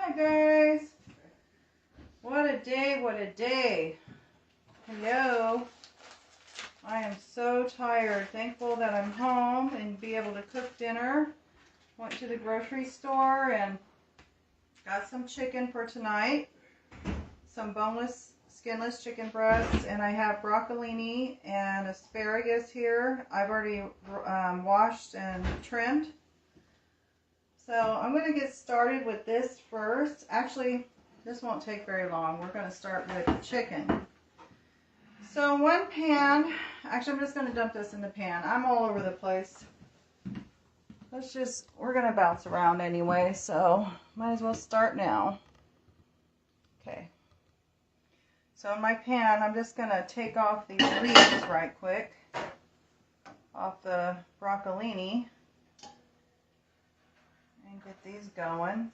Hi guys. What a day, what a day. Hello. I am so tired. Thankful that I'm home and be able to cook dinner. Went to the grocery store and got some chicken for tonight. Some boneless, skinless chicken breasts. And I have brocolini and asparagus here. I've already washed and trimmed. So I'm going to get started with this first. Actually, this won't take very long. We're going to start with the chicken. So one pan, actually I'm just going to dump this in the pan. I'm all over the place. We're going to bounce around anyway, so might as well start now. Okay. So in my pan, I'm just going to take off these leaves right quick off the brocolini. Get these going.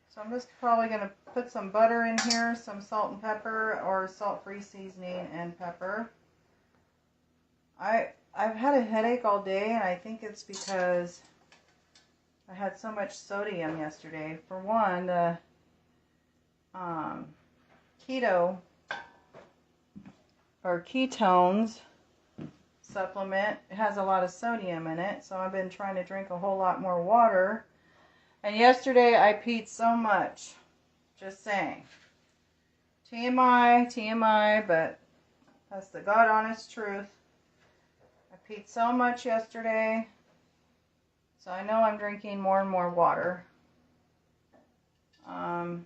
So I'm just probably going to put some butter in here, some salt and pepper, or salt-free seasoning and pepper. I've had a headache all day, and I think it's because I had so much sodium yesterday. For one, the keto or ketones supplement, it has a lot of sodium in it, so I've been trying to drink a whole lot more water. And yesterday I peed so much. Just saying. TMI, but that's the God honest truth. I peed so much yesterday, so I know I'm drinking more and more water. But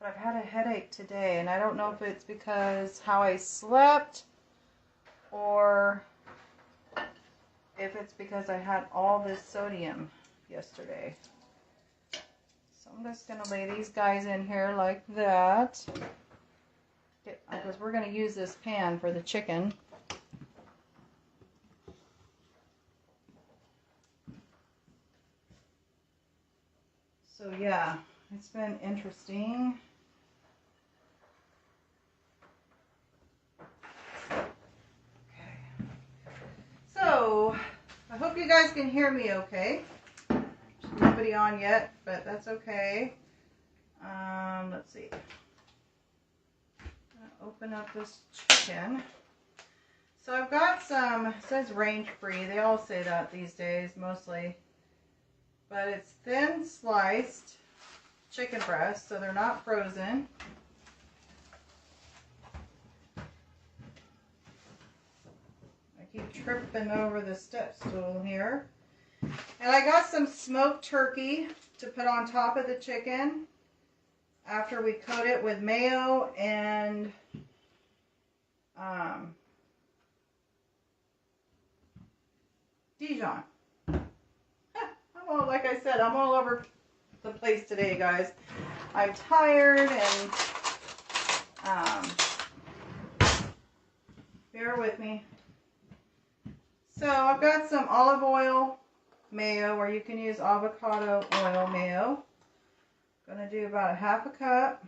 I've had a headache today, and I don't know if it's because how I slept, or if it's because I had all this sodium yesterday. So I'm just going to lay these guys in here like that. Because we're going to use this pan for the chicken. So yeah, it's been interesting. So, I hope you guys can hear me okay. There's nobody on yet, but that's okay. Let's see. I'm gonna open up this chicken. So I've got some, it says range free. They all say that these days, mostly. But it's thin sliced chicken breasts, so they're not frozen. Keep tripping over the step stool here. And I got some smoked turkey to put on top of the chicken after we coat it with mayo and Dijon. Like I said, I'm all over the place today, guys. I'm tired, and bear with me. So I've got some olive oil mayo, or you can use avocado oil mayo. I'm going to do about 1/2 cup.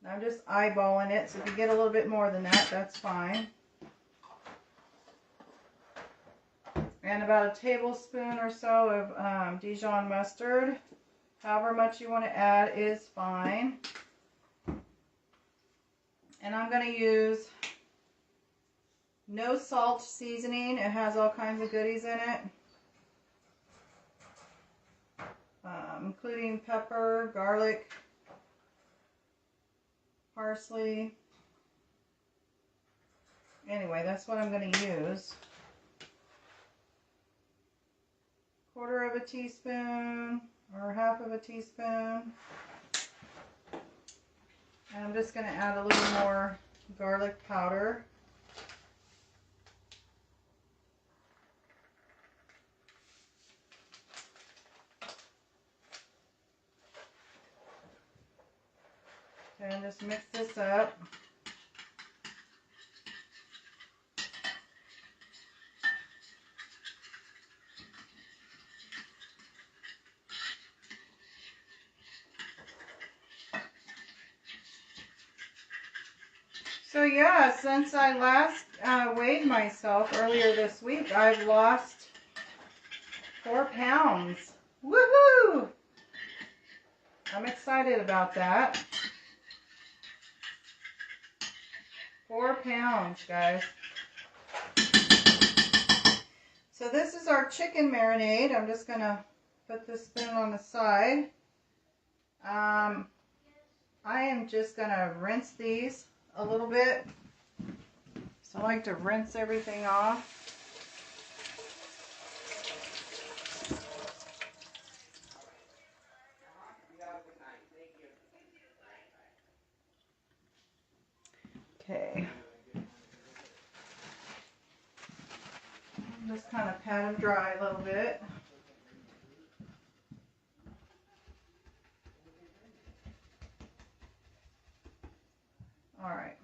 I'm just eyeballing it, so if you get a little bit more than that, that's fine. And about 1 tablespoon or so of Dijon mustard. However much you want to add is fine. And I'm going to use no salt seasoning. It has all kinds of goodies in it, including pepper, garlic, parsley. Anyway, that's what I'm going to use. 1/4 teaspoon or 1/2 teaspoon. And I'm just going to add a little more garlic powder. And just mix this up. So yeah, since I last weighed myself earlier this week, I've lost 4 pounds. Woohoo! I'm excited about that. 4 pounds, guys. So this is our chicken marinade. I'm just gonna put this spoon on the side. I am just gonna rinse these a little bit. So I like to rinse everything off. Okay. Just kind of pat them dry a little bit. All right.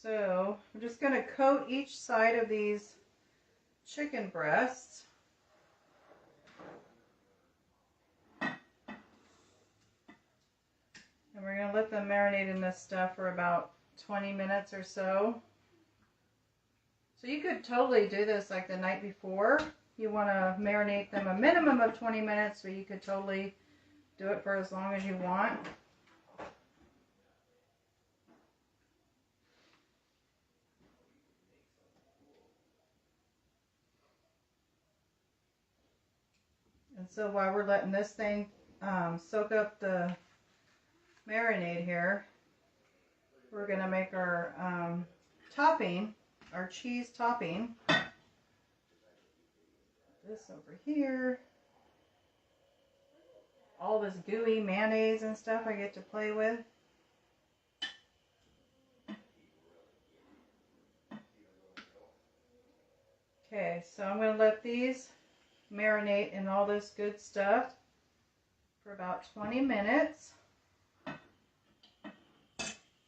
So I'm just going to coat each side of these chicken breasts. And we're going to let them marinate in this stuff for about 20 minutes or so. So you could totally do this like the night before. You want to marinate them a minimum of 20 minutes, but you could totally do it for as long as you want. And so while we're letting this thing soak up the marinade here, we're going to make our topping, our cheese topping. This over here. All this gooey mayonnaise and stuff I get to play with. Okay, so I'm going to let these marinate in all this good stuff for about 20 minutes.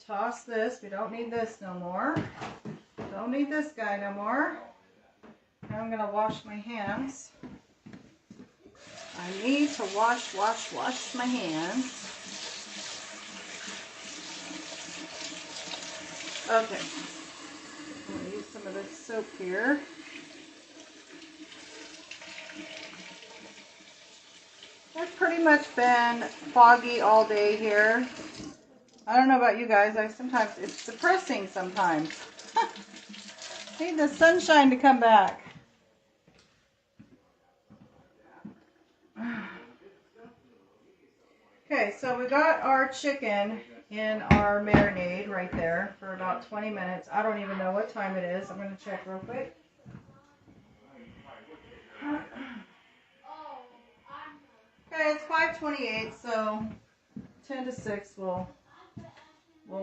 Toss this. We don't need this no more. Don't need this guy no more. Now I'm going to wash my hands. I need to wash my hands. Okay. I'm going to use some of this soap here. It's pretty much been foggy all day here. I don't know about you guys. Sometimes it's depressing sometimes. Need the sunshine to come back. Okay, so we got our chicken in our marinade right there for about 20 minutes. I don't even know what time it is. I'm going to check real quick. Okay, it's 5:28, so 10 to 6 we'll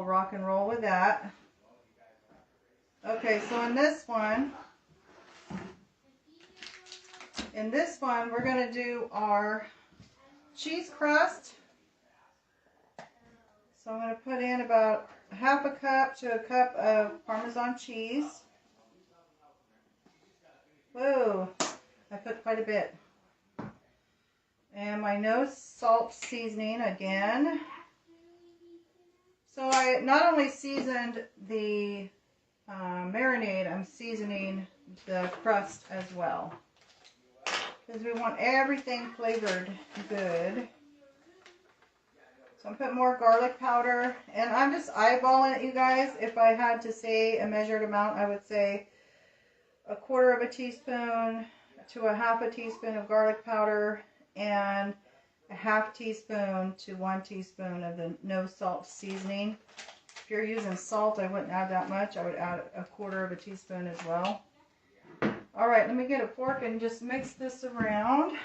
rock and roll with that. Okay, so in this one we're going to do our cheese crust. So I'm going to put in about half a cup to a cup of Parmesan cheese. Whoa, I put quite a bit. And my no salt seasoning again. So I not only seasoned the marinade, I'm seasoning the crust as well. Because we want everything flavored good. So I'm putting more garlic powder. And I'm just eyeballing it, you guys. If I had to say a measured amount, I would say 1/4 teaspoon to a 1/2 teaspoon of garlic powder. And a 1/2 teaspoon to 1 teaspoon of the no salt seasoning. If you're using salt, I wouldn't add that much. I would add 1/4 teaspoon as well. All right, let me get a fork and just mix this around.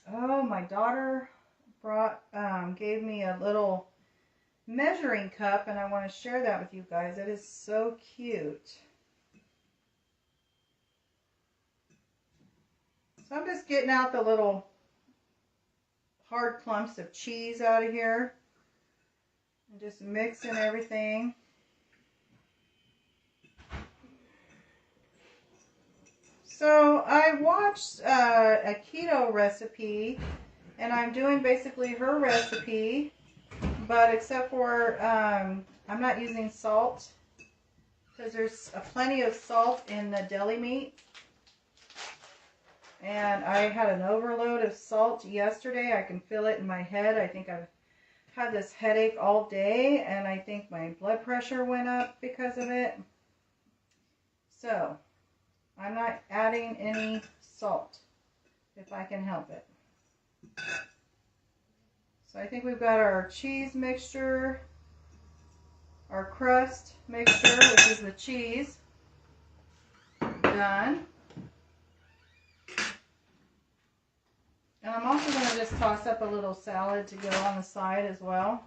Oh, my daughter gave me a little measuring cup, and I want to share that with you guys. It is so cute. So I'm just getting out the little hard clumps of cheese out of here and just mixing everything. So I watched a keto recipe, And I'm doing basically her recipe, but except for I'm not using salt because there's plenty of salt in the deli meat. And I had an overload of salt yesterday. I can feel it in my head. I think I've had this headache all day, and I think my blood pressure went up because of it. So I'm not adding any salt if I can help it. So I think we've got our cheese mixture, our crust mixture, which is the cheese, done. And I'm also going to just toss up a little salad to go on the side as well.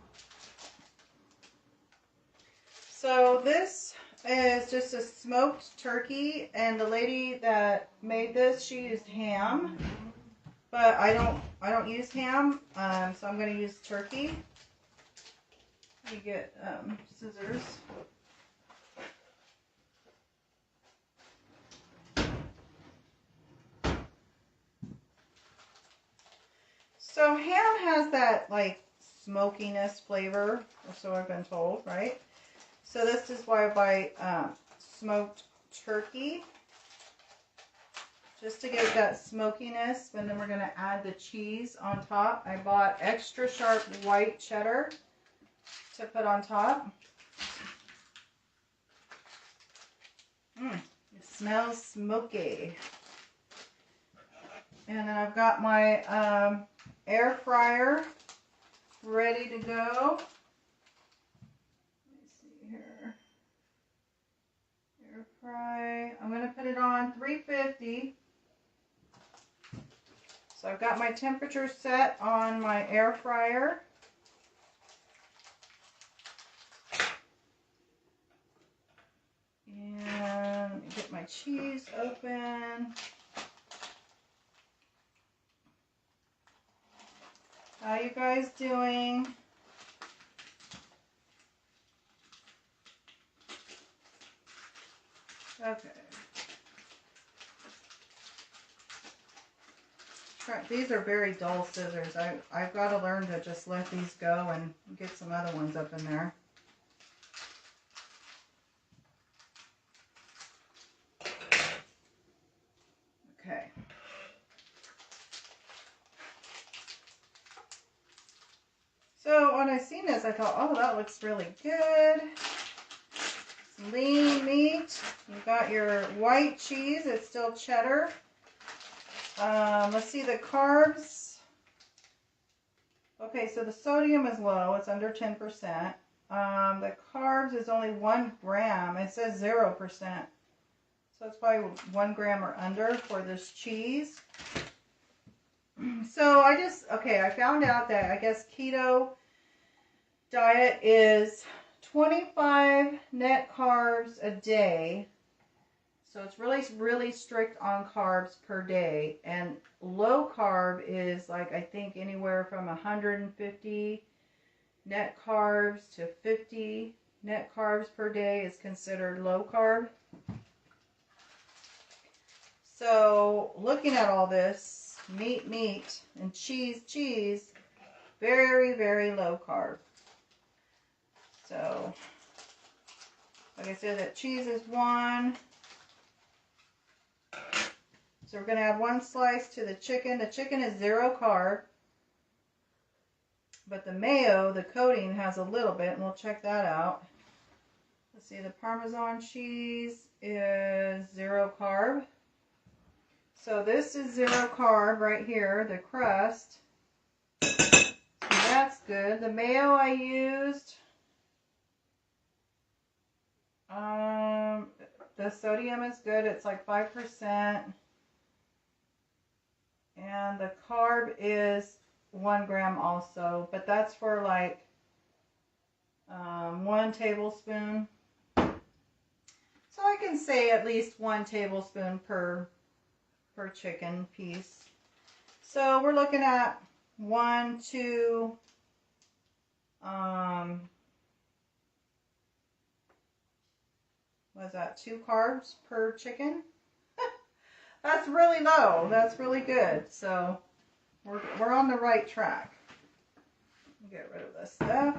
So this is just a smoked turkey, and the lady that made this, she used ham, but I don't use ham, so I'm going to use turkey. Let me get scissors. So ham has that like smokiness flavor, or so I've been told, right? So this is why I buy smoked turkey, just to get that smokiness. And then we're going to add the cheese on top. I bought extra sharp white cheddar to put on top. It smells smoky. And then I've got my air fryer ready to go. Air fry. I'm going to put it on 350. So I've got my temperature set on my air fryer. And let me get my cheese open. How you guys doing? Okay. These are very dull scissors. I've got to learn to just let these go and get some other ones up in there. Okay. So when I seen this, I thought, oh, that looks really good. It's lean meat. You've got your white cheese. It's still cheddar. Let's see the carbs. Okay, so the sodium is low. It's under 10%. The carbs is only 1 gram. It says 0%. So it's probably 1 gram or under for this cheese. So I found out that I guess keto diet is 25 net carbs a day. So it's really, really strict on carbs per day. And low carb is like, I think anywhere from 150 net carbs to 50 net carbs per day is considered low carb. So looking at all this, meat, and cheese, very, very low carb. So, like I said, that cheese is 1. So we're going to add 1 slice to the chicken. The chicken is 0 carb. But the mayo, the coating, has a little bit, and we'll check that out. Let's see, the Parmesan cheese is 0 carb. So this is 0 carb right here, the crust. So that's good. The mayo I used, the sodium is good. It's like 5%. And the carb is 1 gram also, but that's for like 1 tablespoon. So I can say at least 1 tablespoon per chicken piece. So we're looking at 1, 2, what is that, 2 carbs per chicken? That's really low. That's really good. So we're on the right track. Get rid of this stuff.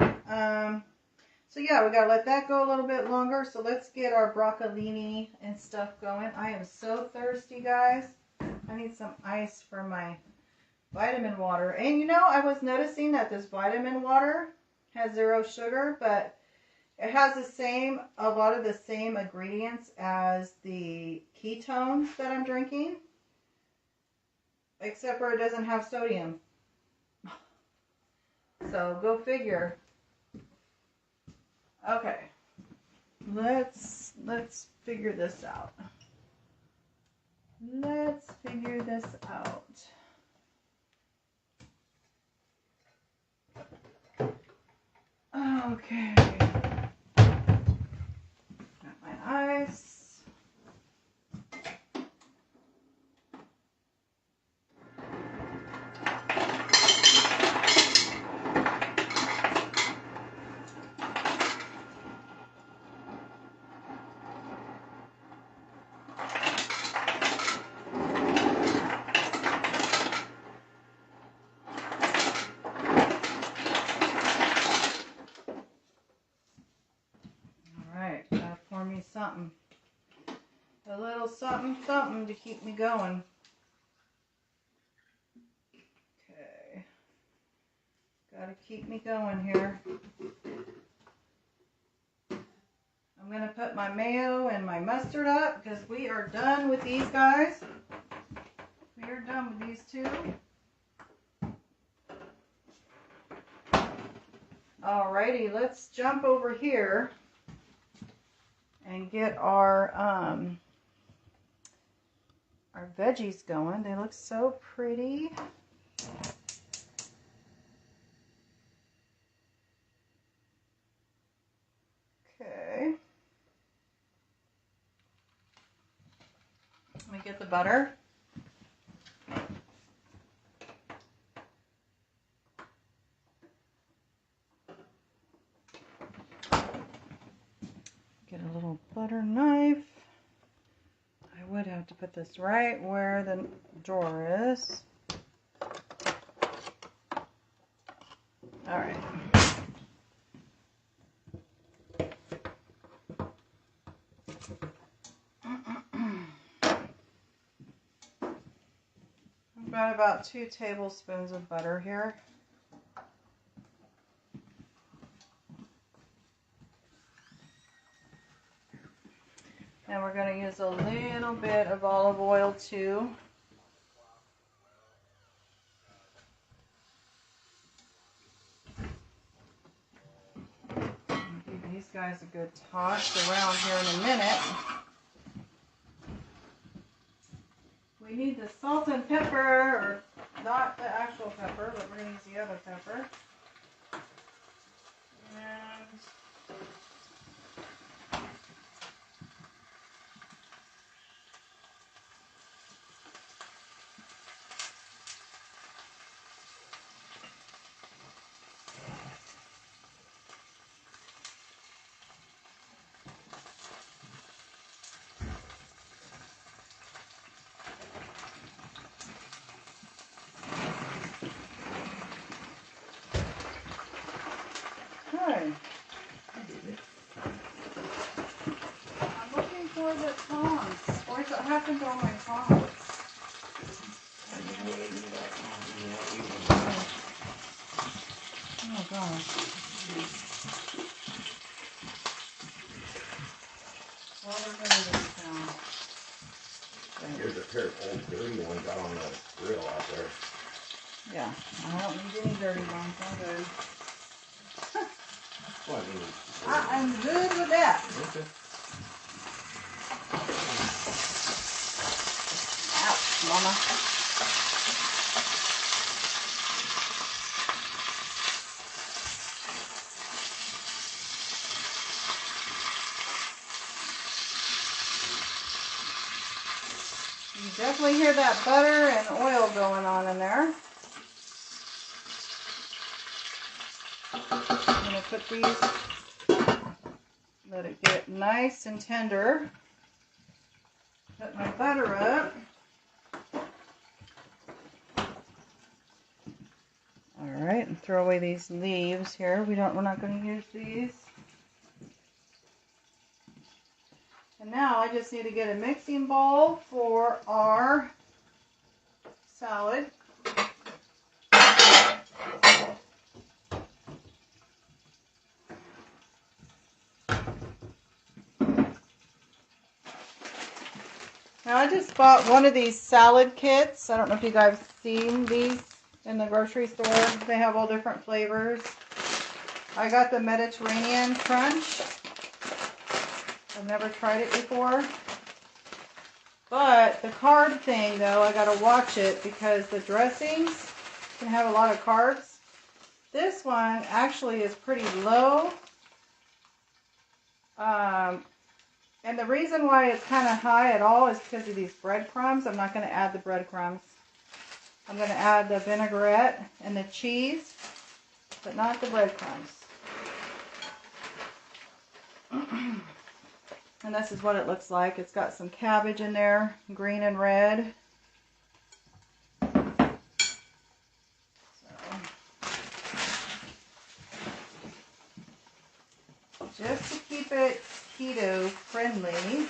So yeah, we gotta let that go a little bit longer. So let's get our broccolini and stuff going. I am so thirsty, guys. I need some ice for my vitamin water. And you know, I was noticing that this vitamin water has 0 sugar, but it has a lot of the same ingredients as the ketones that I'm drinking, except for it doesn't have sodium. So go figure. Okay, let's figure this out. Let's figure this out. Okay. Got my ice. Something, a little something to keep me going. Okay, gotta keep me going here. I'm gonna put my mayo and my mustard up because we are done with these guys. We are done with these two. Alrighty, let's jump over here and get our veggies going. They look so pretty. Okay. Let me get the butter. Get a little butter knife. I would have to put this right where the drawer is. All right. I've got about 2 tablespoons of butter here. And we're going to use a little bit of olive oil too. Give these guys a good toss around here in a minute. We need the salt and pepper, or not the actual pepper, but we're going to use the other pepper. And I'm looking for the tongs. What happened to all my tongs? Oh gosh. Well, we're going to this down. Here's a pair of old dirty ones out on the grill out there. Yeah, I don't need any dirty ones. I'm good. Well, I'm good with that. okay. Ouch, Mama. You definitely hear that butter and oil going on in there. I'm going to put these, let it get nice and tender. Put my butter up. All right, and throw away these leaves here. We're not going to use these. And now I just need to get a mixing bowl for our salad. Now I just bought one of these salad kits. I don't know if you guys have seen these in the grocery store. They have all different flavors. I got the Mediterranean Crunch. I've never tried it before. But the carb thing though, I gotta watch it because the dressings can have a lot of carbs. This one actually is pretty low. And the reason why it's kind of high at all is because of these breadcrumbs. I'm not going to add the breadcrumbs. I'm going to add the vinaigrette and the cheese, but not the breadcrumbs. And this is what it looks like. It's got some cabbage in there, green and red. Just to keep it keto friendly,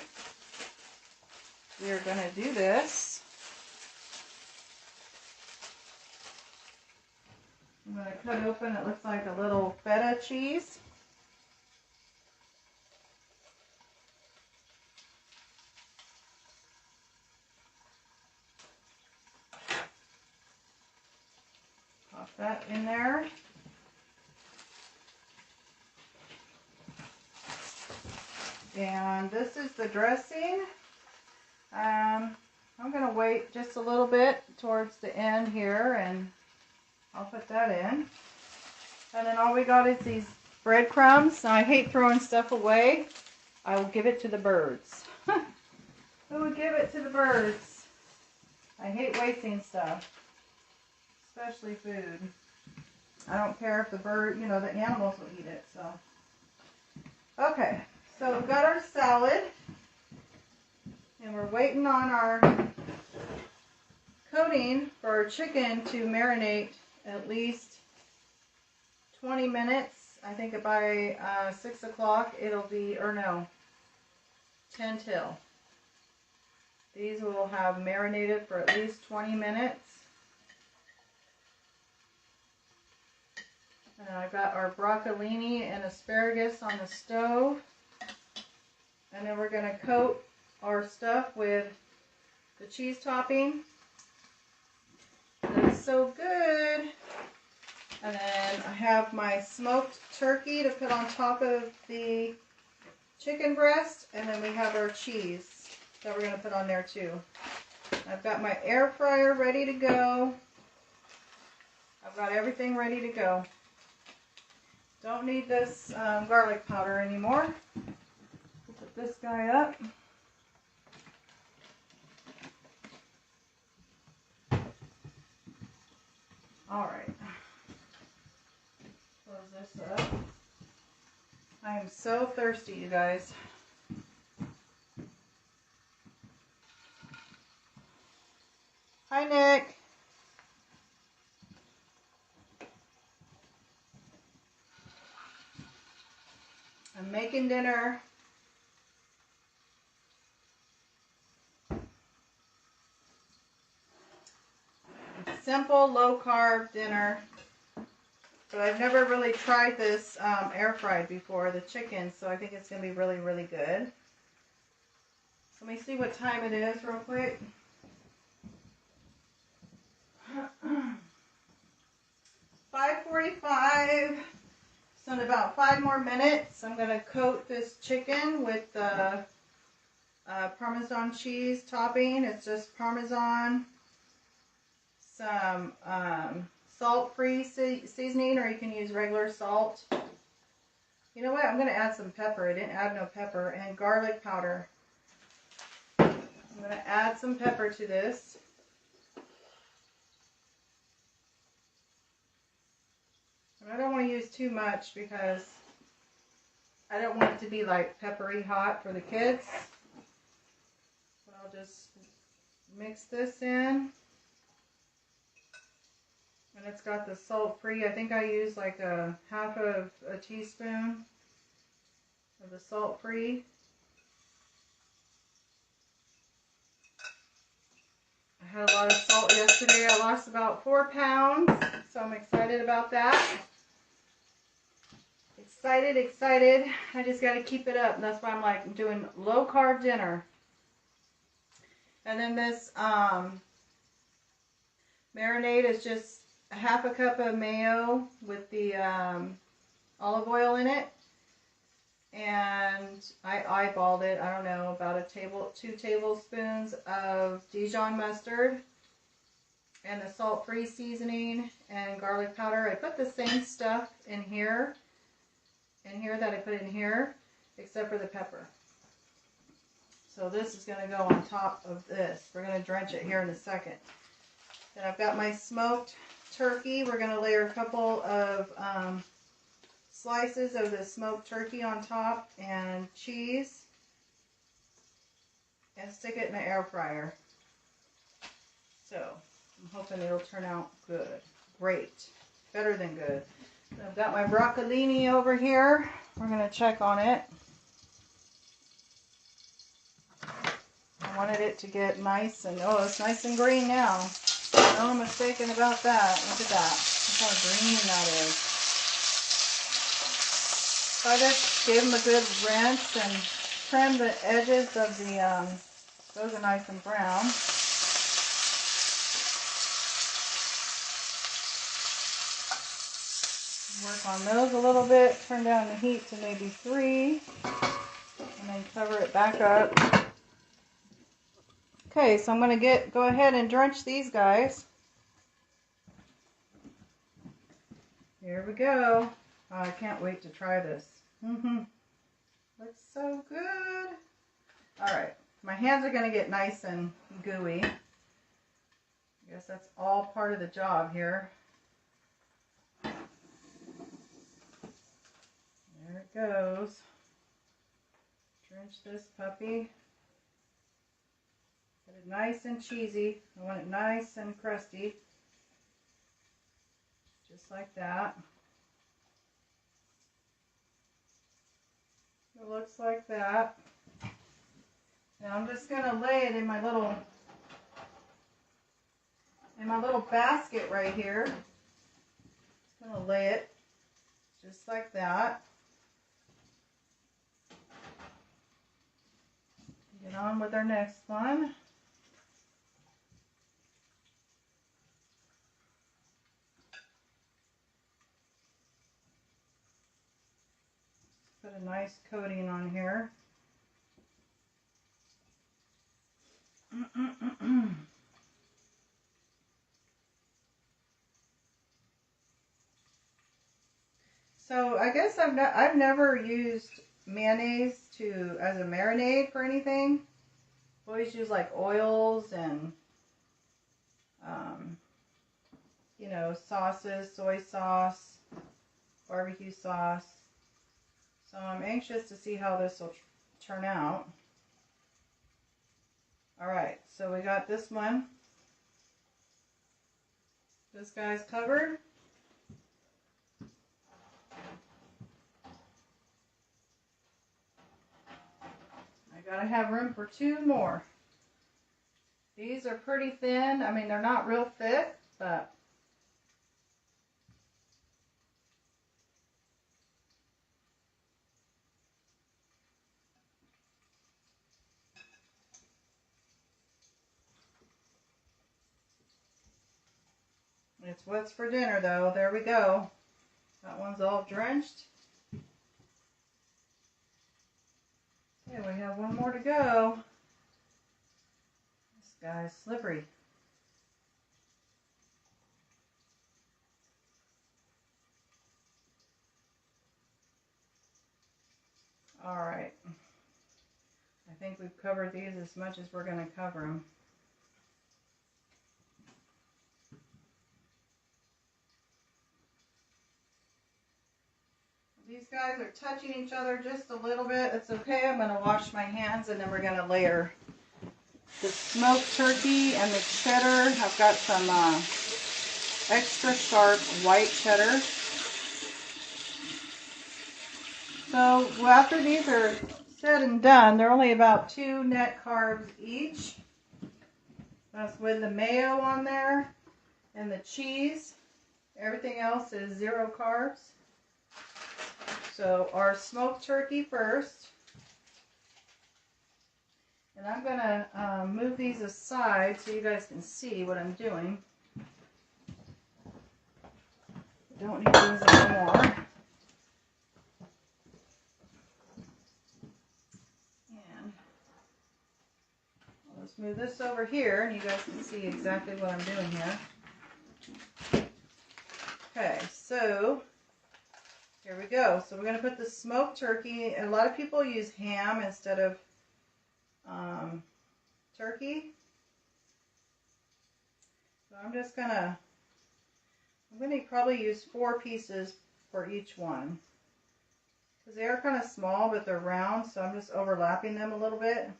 we are going to do this. I'm going to cut open, it looks like a little feta cheese. Pop that in there. And this is the dressing. I'm going to wait just a little bit towards the end here and I'll put that in. And then all we got is these breadcrumbs. Now, I hate throwing stuff away. I will give it to the birds. Who would give it to the birds? I hate wasting stuff, especially food. I don't care if the bird, you know, the animals will eat it. So, okay. So we've got our salad, and we're waiting on our coating for our chicken to marinate at least 20 minutes. I think by 6 o'clock it'll be, or no, 10 till. These will have marinated for at least 20 minutes. And I've got our brocolini and asparagus on the stove. And then we're going to coat our stuff with the cheese topping. That's so good. And then I have my smoked turkey to put on top of the chicken breast. And then we have our cheese that we're going to put on there too. I've got my air fryer ready to go. I've got everything ready to go. Don't need this garlic powder anymore. Put this guy up. All right. Close this up. I am so thirsty, you guys. Hi, Nick. I'm making dinner. Simple, low-carb dinner. But I've never really tried this air-fried before, the chicken, so I think it's going to be really, really good. Let me see what time it is real quick. 5:45. So in about 5 more minutes, I'm going to coat this chicken with the Parmesan cheese topping. It's just Parmesan, some salt-free seasoning, or you can use regular salt. You know what? I'm going to add some pepper. I didn't add no pepper. And garlic powder. I'm going to add some pepper to this. And I don't want to use too much because I don't want it to be like peppery hot for the kids. But I'll just mix this in. And it's got the salt-free. I think I used like a half of a teaspoon of the salt-free. I had a lot of salt yesterday. I lost about 4 pounds, so I'm excited about that. Excited. I just got to keep it up. And that's why I'm like doing low-carb dinner. And then this marinade is just a half a cup of mayo with the olive oil in it. And I eyeballed it, I don't know, about 2 tablespoons of Dijon mustard and the salt-free seasoning and garlic powder. I put the same stuff in here that I put in here, except for the pepper. So this is going to go on top of this. We're going to drench it here in a second. Then I've got my smoked turkey. We're going to layer a couple of slices of the smoked turkey on top and cheese, and stick it in the air fryer. So I'm hoping it'll turn out good. Great. Better than good. So I've got my broccolini over here. We're going to check on it. I wanted it to get nice and, oh, it's nice and green now. No mistaken about that. Look at that. Look how green that is. So I just gave them a good rinse and trim the edges of the, those are nice and brown. Work on those a little bit, turn down the heat to maybe 3, and then cover it back up. Okay, so I'm going to go ahead and drench these guys. Here we go. Oh, I can't wait to try this. Looks so good. Alright, my hands are going to get nice and gooey. I guess that's all part of the job here. There it goes. Drench this puppy. Get it nice and cheesy. I want it nice and crusty. Just like that. It looks like that. Now I'm just going to lay it in my little basket right here. Just going to lay it just like that. Get on with our next one. Put a nice coating on here. So I guess I've never used mayonnaise as a marinade for anything. I always use like oils and you know, sauces, soy sauce, barbecue sauce. So I'm anxious to see how this will turn out. Alright, so we got this one. This guy's covered. I gotta have room for 2 more. These are pretty thin. I mean, they're not real thick, but it's what's for dinner, though. There we go. That one's all drenched. Okay, we have 1 more to go. This guy's slippery. Alright. I think we've covered these as much as we're going to cover them. These guys are touching each other just a little bit. It's okay. I'm going to wash my hands and then we're going to layer the smoked turkey and the cheddar. I've got some extra sharp white cheddar. So after these are said and done, they're only about 2 net carbs each. That's with the mayo on there and the cheese. Everything else is 0 carbs. So our smoked turkey first. And I'm going to move these aside so you guys can see what I'm doing. Don't need these anymore. And I'll just move this over here and you guys can see exactly what I'm doing here. Okay, so here we go. So we're going to put the smoked turkey. A lot of people use ham instead of turkey. So I'm going to probably use 4 pieces for each one. Because they are kind of small, but they're round, so I'm just overlapping them a little bit.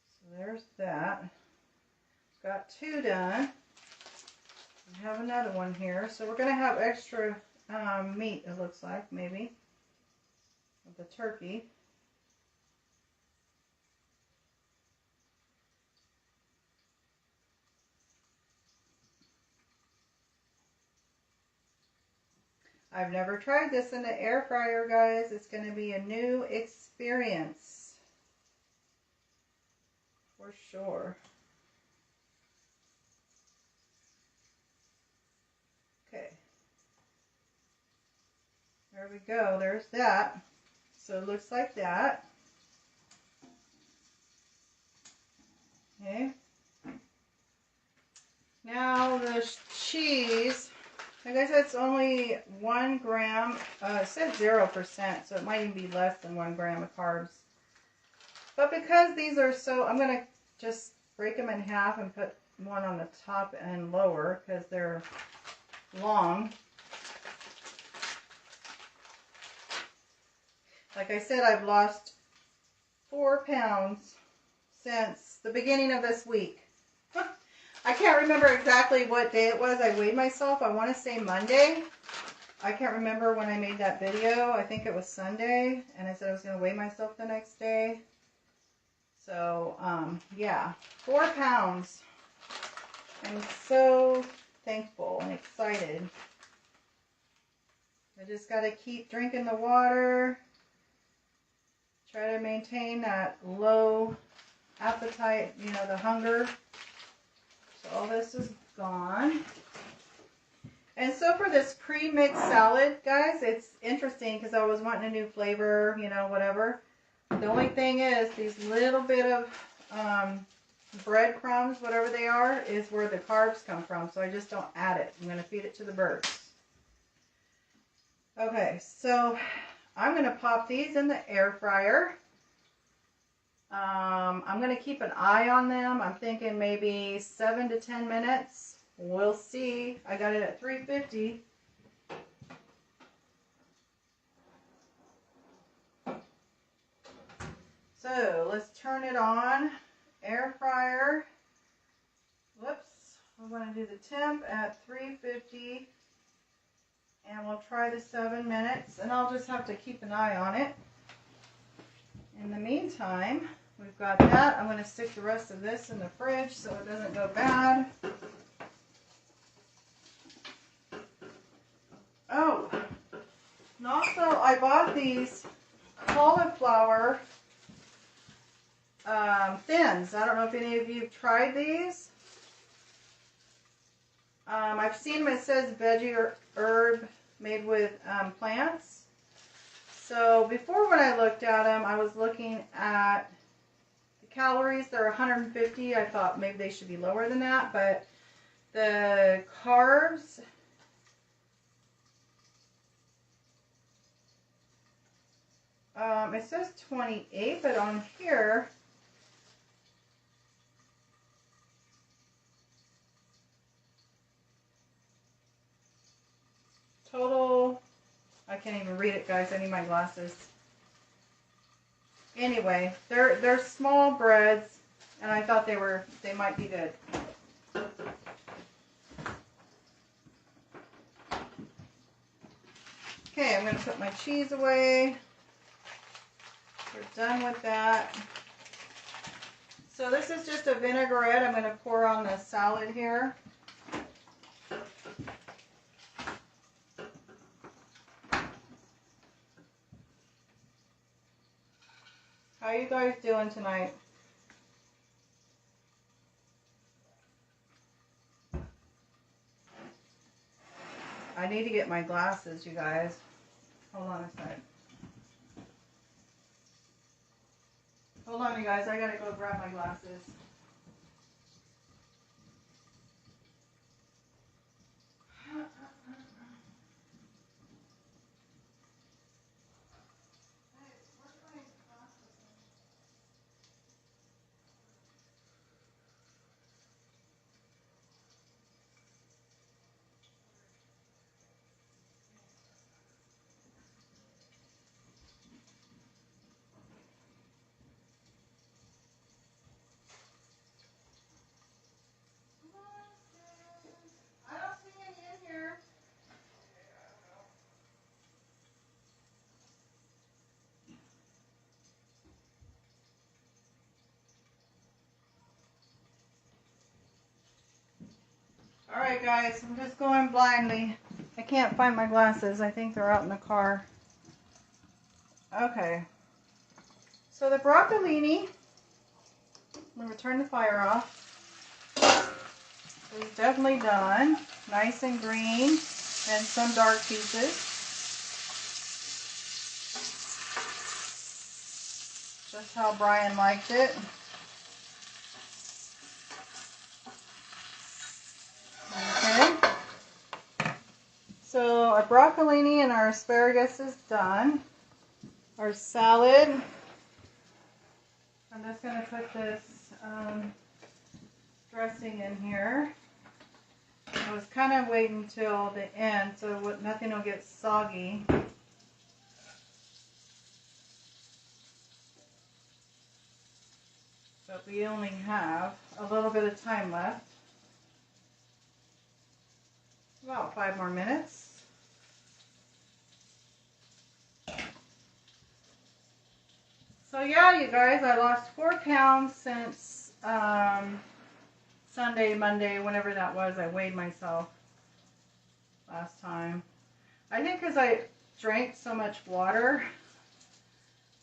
So there's that. Got 2 done. I have another one here. So we're going to have extra meat, it looks like, maybe, of the turkey. I've never tried this in the air fryer, guys. It's going to be a new experience. For sure. Okay. There we go. There's that. So it looks like that. Okay. Now the cheese. Like I said, it's only 1 gram. It said 0%, so it might even be less than 1 gram of carbs. But because these are so, I'm going to just break them in half and put one on the top and lower because they're long. Like I said, I've lost 4 pounds since the beginning of this week. I can't remember exactly what day it was I weighed myself. I want to say Monday. I can't remember when I made that video. I think it was Sunday. And I said I was going to weigh myself the next day. So, yeah. 4 pounds. I'm so thankful and excited. I just got to keep drinking the water. Try to maintain that low appetite, you know, the hunger. So all this is gone. And so for this pre-mixed salad, guys, it's interesting because I was wanting a new flavor, you know, whatever. The only thing is these little bit of breadcrumbs, whatever they are, is where the carbs come from. So I just don't add it. I'm going to feed it to the birds. Okay, so I'm going to pop these in the air fryer. I'm going to keep an eye on them. I'm thinking maybe 7 to 10 minutes. We'll see. I got it at 350. So let's turn it on. Air fryer. Whoops. I'm going to do the temp at 350. And we'll try the 7 minutes. And I'll just have to keep an eye on it. In the meantime, we've got that. I'm going to stick the rest of this in the fridge so it doesn't go bad. Oh, and also I bought these cauliflower thins. I don't know if any of you have tried these. I've seen them. It says veggie or herb made with plants. So before when I looked at them, I was looking at the calories. They're 150. I thought maybe they should be lower than that, but the carbs, it says 28, but on here, total, I can't even read it, guys. I need my glasses. Anyway, they're small breads, and I thought they might be good. Okay, I'm going to put my cheese away. We're done with that. So this is just a vinaigrette I'm going to pour on the salad here. How you guys doing tonight? I need to get my glasses, you guys. Hold on a sec. Hold on, you guys. I gotta go grab my glasses. I don't see any in here. Alright guys, I'm just going blindly. I can't find my glasses. I think they're out in the car. Okay. So the broccolini, I'm going to turn the fire off. It's definitely done. Nice and green and some dark pieces. Just how Brian liked it. Okay. So our broccolini and our asparagus is done. Our salad. I'm just going to put this dressing in here. I was kind of waiting until the end so nothing will get soggy. But we only have a little bit of time left. About 5 more minutes. So yeah, you guys, I lost 4 pounds since Sunday, Monday, whenever that was. I weighed myself last time. I think because I drank so much water.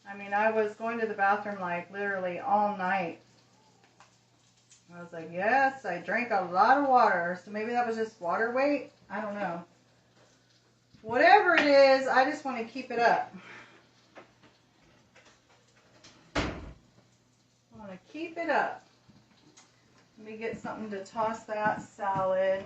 I mean, I was going to the bathroom like literally all night. I was like, yes, I drank a lot of water. So maybe that was just water weight. I don't know. Whatever it is, I just want to keep it up. I want to keep it up. Let me get something to toss that salad.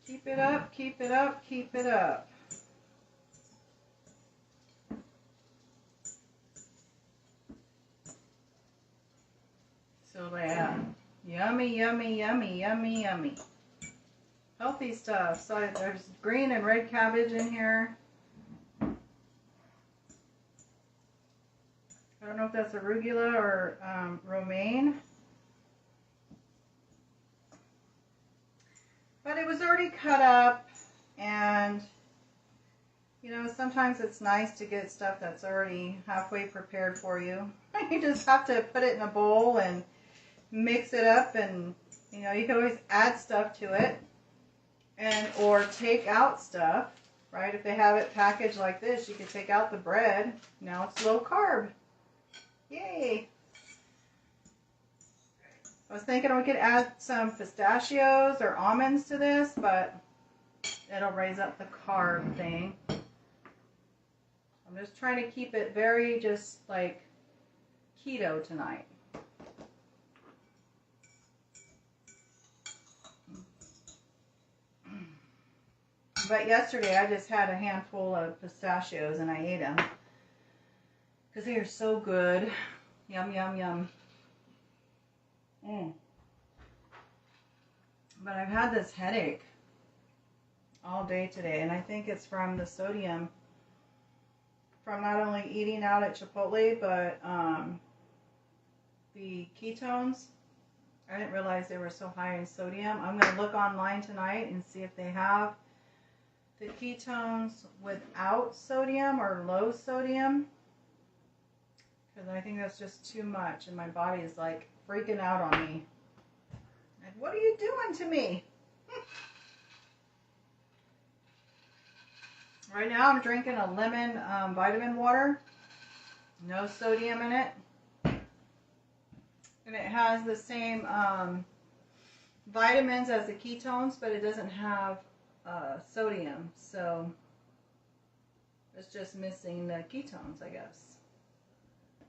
Keep it up, keep it up, keep it up. So yeah, yummy, yummy, yummy, yummy, yummy. Healthy stuff. So there's green and red cabbage in here. I don't know if that's arugula or romaine. But it was already cut up, and you know, sometimes it's nice to get stuff that's already halfway prepared for you. You just have to put it in a bowl and mix it up, and you know, you can always add stuff to it, and or take out stuff, right? If they have it packaged like this, you can take out the bread. Now it's low carb. Yay! I was thinking we could add some pistachios or almonds to this, but it'll raise up the carb thing. I'm just trying to keep it very just like keto tonight. But yesterday I just had a handful of pistachios and I ate them because they are so good. Yum, yum, yum. But I've had this headache all day today. And I think it's from the sodium, from not only eating out at Chipotle, but the ketones. I didn't realize they were so high in sodium. I'm going to look online tonight and see if they have the ketones without sodium or low sodium. Because I think that's just too much and my body is like freaking out on me. Like, what are you doing to me? Right now I'm drinking a lemon vitamin water. No sodium in it. And it has the same vitamins as the ketones, but it doesn't have sodium. So it's just missing the ketones, I guess.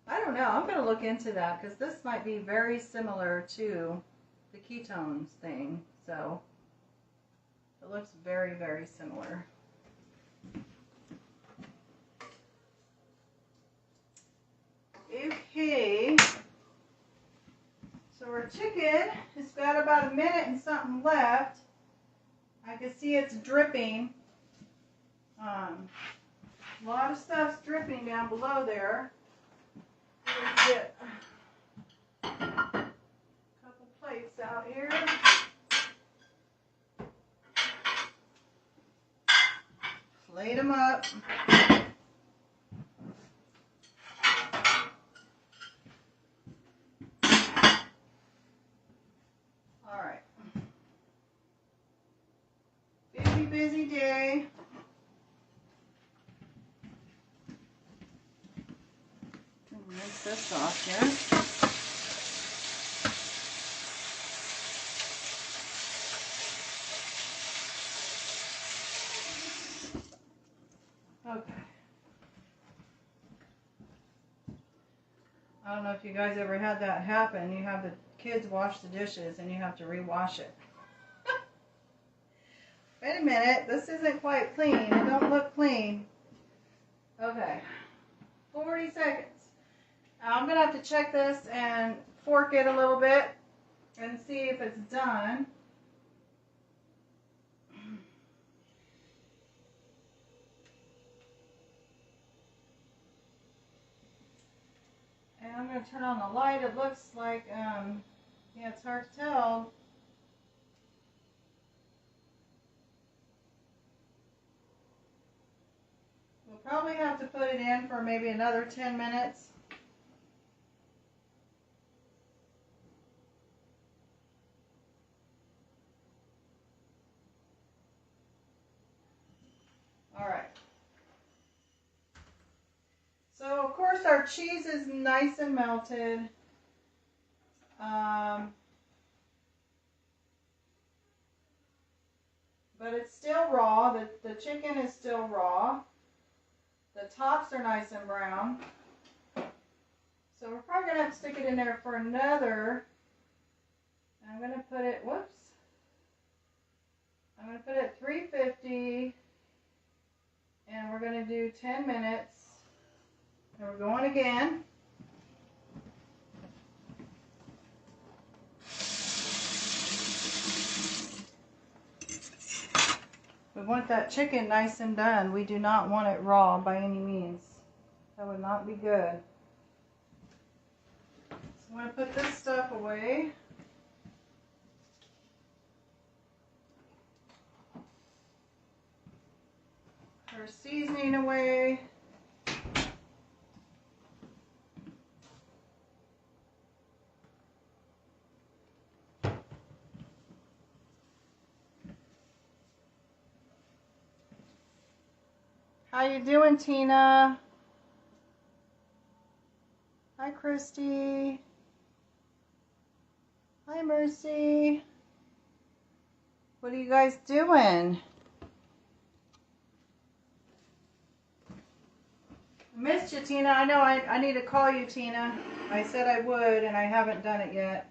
I don't know. I'm going to look into that because this might be very similar to the ketones thing. So it looks very, very similar. Okay. So our chicken has got about a minute and something left. I can see it's dripping. A lot of stuff's dripping down below there. Let's get a couple plates out here. Plate them up. Alright. Busy day. Rinse this off here. Okay. I don't know if you guys ever had that happen. You have the kids wash the dishes and you have to rewash it. Wait a minute, this isn't quite clean. It don't look clean. Okay, 40 seconds. I'm gonna have to check this and fork it a little bit and see if it's done. And I'm gonna turn on the light. It looks like, yeah, it's hard to tell. We'll probably have to put it in for maybe another 10 minutes. All right. So of course our cheese is nice and melted. But it's still raw. The chicken is still raw. The tops are nice and brown. So we're probably going to have to stick it in there for another. I'm going to put it, whoops. I'm going to put it at 350. And we're going to do 10 minutes. And we're going again. We want that chicken nice and done. We do not want it raw by any means. That would not be good. So I'm going to put this stuff away. Our seasoning away. How you doing, Tina? Hi, Christy. Hi, Mercy. What are you guys doing? I missed you, Tina. I know I need to call you, Tina. I said I would, and I haven't done it yet.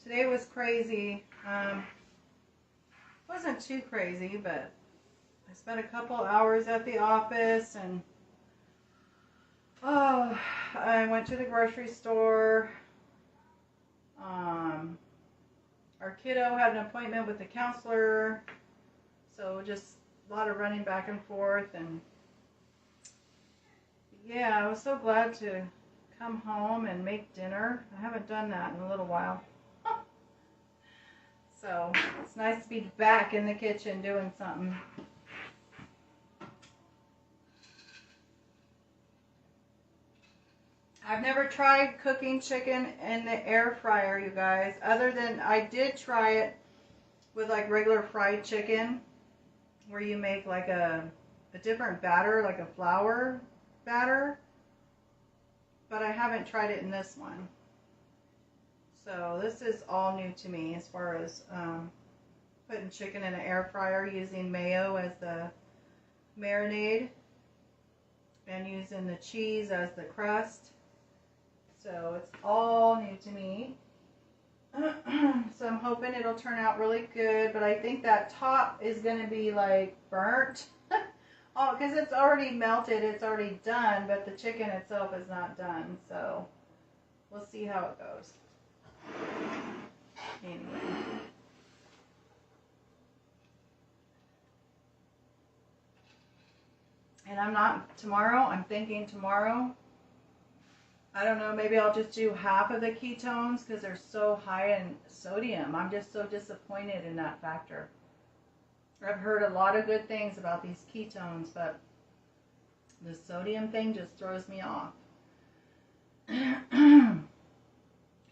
Today was crazy. Wasn't too crazy, but I spent a couple hours at the office, and I went to the grocery store. Our kiddo had an appointment with the counselor, So just a lot of running back and forth, and yeah, I was so glad to come home and make dinner. I haven't done that in a little while. So it's nice to be back in the kitchen doing something. I've never tried cooking chicken in the air fryer, you guys, other than I did try it with like regular fried chicken, where you make like a different batter, like a flour batter, but I haven't tried it in this one. So this is all new to me as far as putting chicken in an air fryer, using mayo as the marinade and using the cheese as the crust. So it's all new to me. So I'm hoping it'll turn out really good, but I think that top is going to be like burnt. Oh, because it's already melted, it's already done, but the chicken itself is not done. So we'll see how it goes. Anyway. And I'm thinking tomorrow, I don't know, maybe I'll just do half of the ketones because they're so high in sodium. I'm just so disappointed in that factor. I've heard a lot of good things about these ketones, but the sodium thing just throws me off.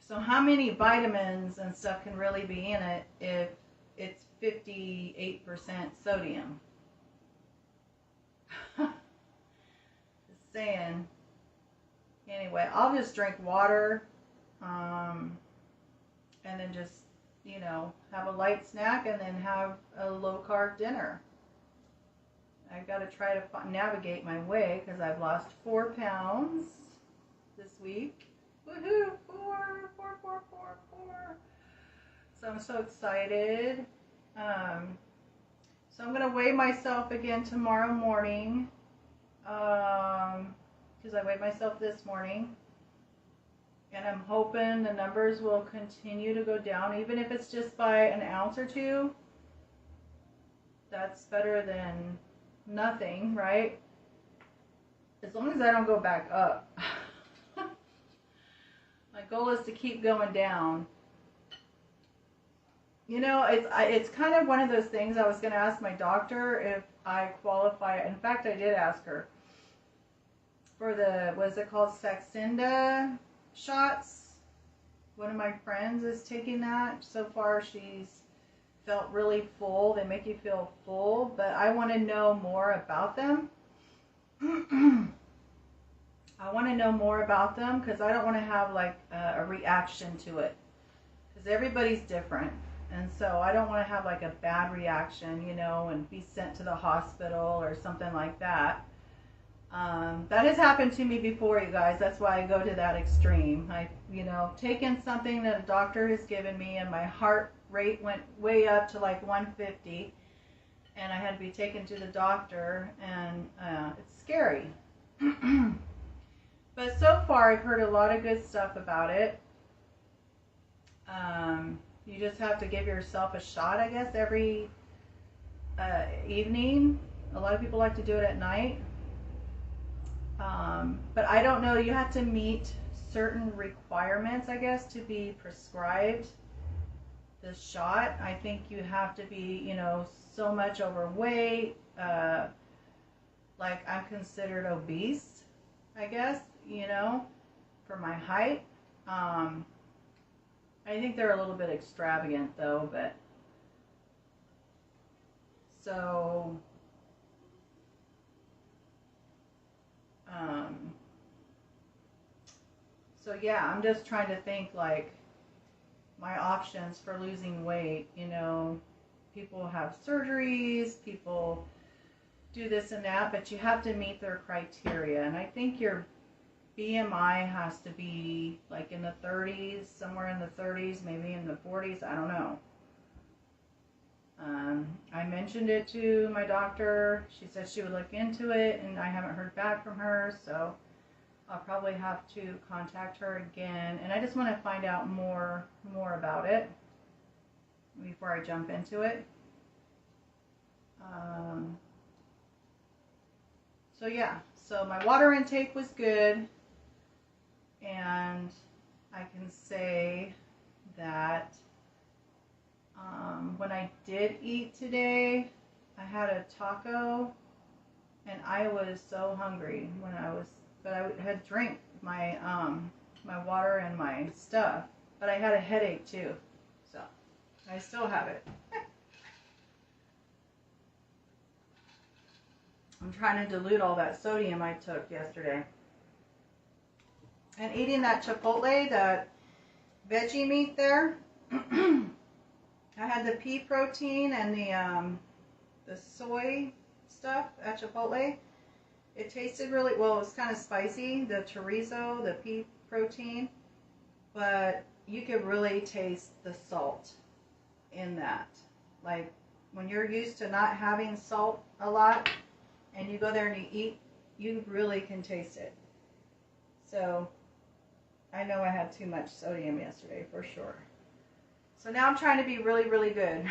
So how many vitamins and stuff can really be in it if it's 58% sodium? Just saying. Anyway, I'll just drink water, and then just, you know, have a light snack and then have a low-carb dinner. I've got to try to navigate my way because I've lost 4 pounds this week. Woohoo! 4. So I'm so excited. So I'm going to weigh myself again tomorrow morning. Because I weighed myself this morning, and I'm hoping the numbers will continue to go down, even if it's just by an ounce or 2. That's better than nothing, right? As long as I don't go back up. My goal is to keep going down. You know, it's kind of one of those things. I was going to ask my doctor if I qualify. In fact, I did ask her for the, what is it called, Saxenda shots. One of my friends is taking that. So far, she's felt really full. They make you feel full, but I want to know more about them. I want to know more about them because I don't want to have like a reaction to it. Because everybody's different. And so I don't want to have like a bad reaction, you know, and be sent to the hospital or something like that. That has happened to me before, you guys. That's why I go to that extreme. I, you know, taken something that a doctor has given me, and my heart rate went way up to like 150, and I had to be taken to the doctor, and it's scary. But so far, I've heard a lot of good stuff about it. You just have to give yourself a shot, I guess, every evening. A lot of people like to do it at night. But I don't know, you have to meet certain requirements, I guess, to be prescribed the shot. I think you have to be, you know, so much overweight, like I'm considered obese, I guess, you know, for my height. I think they're a little bit extravagant though, but so yeah, I'm just trying to think like my options for losing weight. You know, people have surgeries, people do this and that, but you have to meet their criteria. And I think your BMI has to be like in the 30s, somewhere in the 30s, maybe in the 40s, I don't know. I mentioned it to my doctor. She said she would look into it, and I haven't heard back from her, so I'll probably have to contact her again. And I just want to find out more about it before I jump into it. So yeah, so my water intake was good, and I can say that when I did eat today, I had a taco, and I was so hungry but I had drank my my water and my stuff, but I had a headache too, so I still have it. I'm trying to dilute all that sodium I took yesterday. And eating that Chipotle, that veggie meat there, I had the pea protein and the soy stuff at Chipotle. It tasted really, well, it was kind of spicy, the chorizo, the pea protein, but you could really taste the salt in that. Like, when you're used to not having salt a lot, and you go there and you eat, you really can taste it. So, I know I had too much sodium yesterday, for sure. So now I'm trying to be really, really good.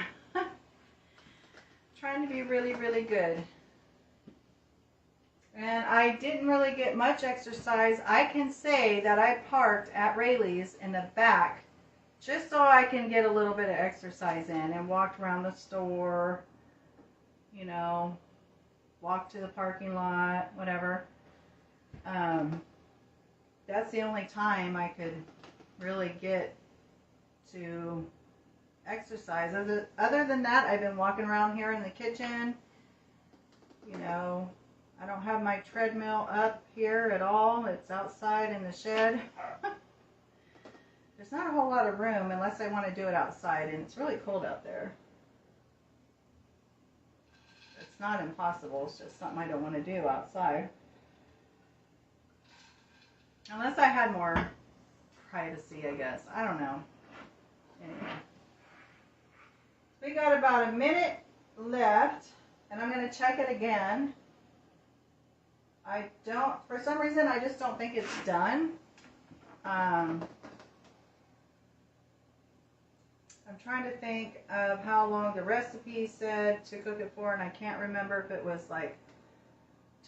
Trying to be really, really good. And I didn't really get much exercise. I can say that I parked at Rayleigh's in the back just so I can get a little bit of exercise in, and walked around the store, you know, walk to the parking lot, whatever. That's the only time I could really get to exercise. Other than that, I've been walking around here in the kitchen. You know, I don't have my treadmill up here at all. It's outside in the shed. There's not a whole lot of room unless I want to do it outside, and it's really cold out there. It's not impossible, it's just something I don't want to do outside. Unless I had more privacy, I guess. I don't know. Anyway. We got about a minute left, and I'm going to check it again. For some reason, I just don't think it's done. I'm trying to think of how long the recipe said to cook it for, and I can't remember if it was like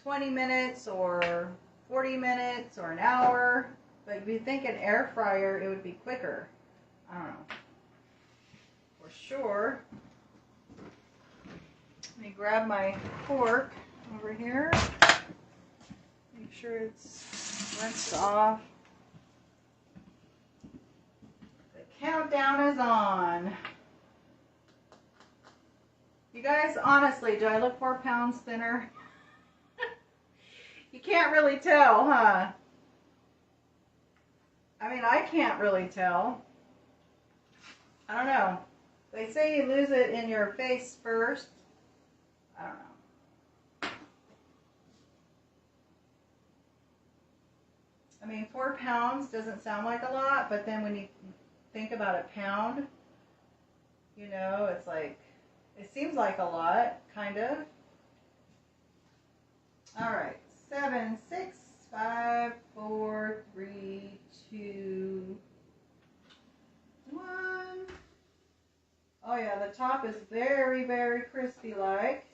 20 minutes or 40 minutes or an hour. But if you think an air fryer, it would be quicker. I don't know. For sure. Let me grab my fork over here. Make sure it's rinsed off. Countdown is on. You guys, honestly, do I look 4 pounds thinner? You can't really tell, huh? I mean, I can't really tell. I don't know. They say you lose it in your face first. I don't know. I mean, 4 pounds doesn't sound like a lot, but then when you think about a pound, you know, it's like, it seems like a lot, kind of. All right, 7, 6, 5, 4, 3, 2, 1. Oh yeah, the top is very, very crispy like.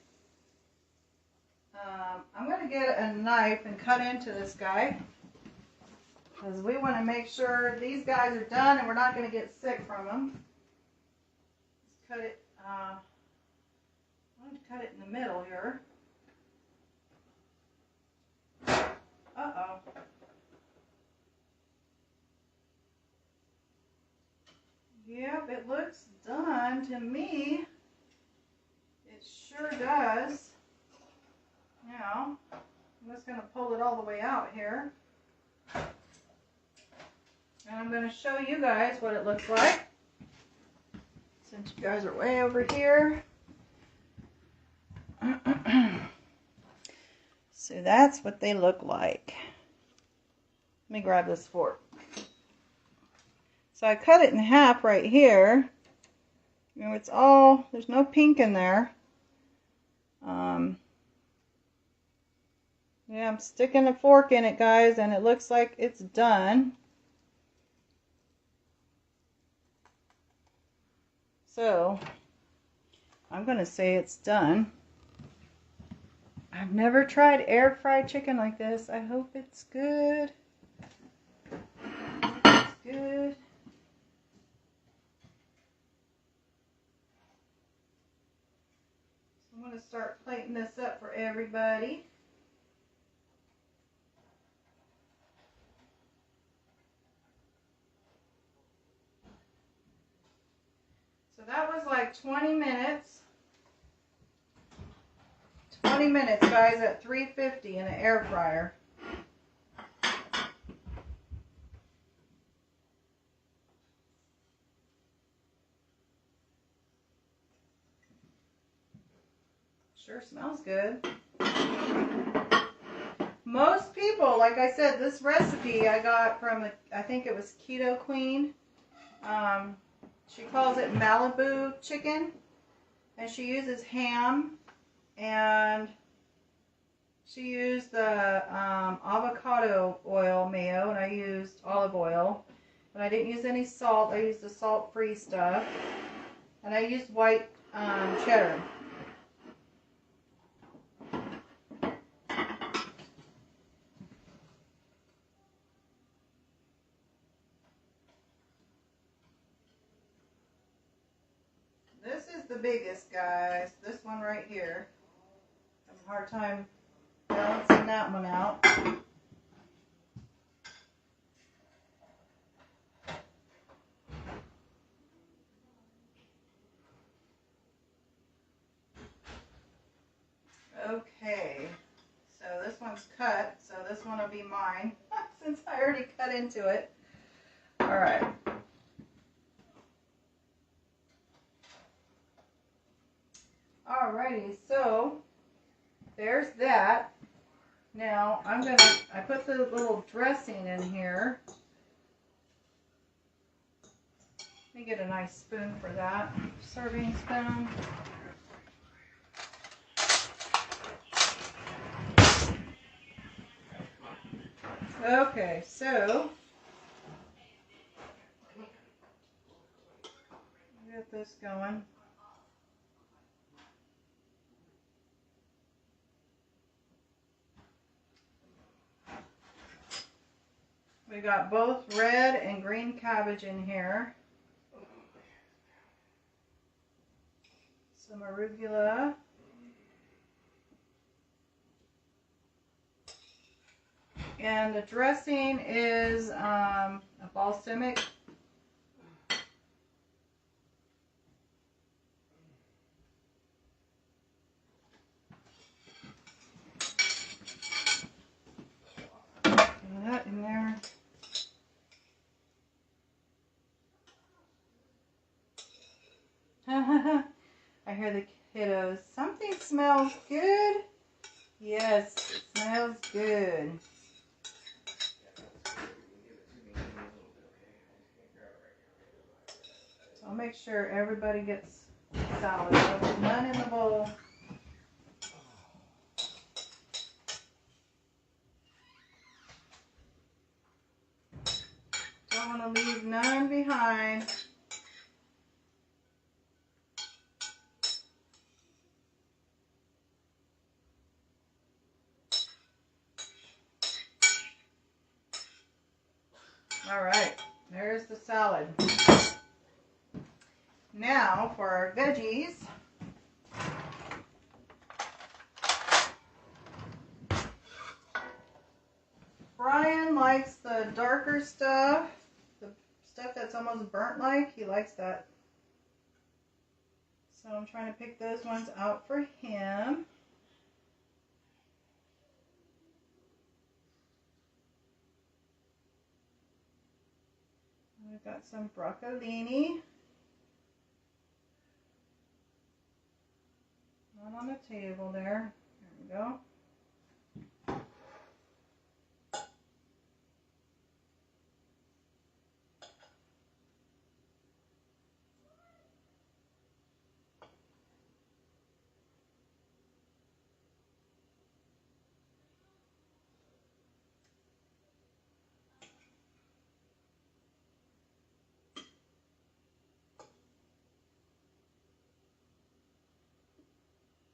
I'm going to get a knife and cut into this guy, because we want to make sure these guys are done and we're not going to get sick from them. Let's cut it, I'm going to cut it in the middle here. Uh-oh. Yep, it looks done to me. It sure does. Now, I'm just going to pull it all the way out here. And I'm going to show you guys what it looks like, since you guys are way over here. So that's what they look like. Let me grab this fork. So I cut it in half right here. You know, it's all, there's no pink in there. Yeah, I'm sticking a fork in it, guys, and it looks like it's done. So, I'm going to say it's done. I've never tried air fried chicken like this. I hope it's good. It's good. So I'm going to start plating this up for everybody. So that was like 20 minutes. 20 minutes, guys, at 350 in an air fryer. Sure smells good. Most people, like I said, this recipe I got from, I think it was Keto Queen. She calls it Malibu chicken. And she uses ham. And she used the avocado oil mayo, and I used olive oil. But I didn't use any salt. I used the salt-free stuff. And I used white cheddar. This is the biggest, guys. This one right here. I have a hard time balancing that one out. Okay, so this one's cut, so this one will be mine since I already cut into it. All right. Alrighty, so there's that. Now I put the little dressing in here. Let me get a nice spoon for that, serving spoon. Okay, so get this going. We got both red and green cabbage in here. Some arugula. And the dressing is a balsamic. That in there. I hear the kiddos. Something smells good. Yes, it smells good. So I'll make sure everybody gets salad. There's none in the bowl. Don't want to leave none behind. All right, there's the salad. Now for our veggies. Brian likes the darker stuff, the stuff that's almost burnt like. He likes that. So I'm trying to pick those ones out for him. We've got some brocolini. Not on the table there.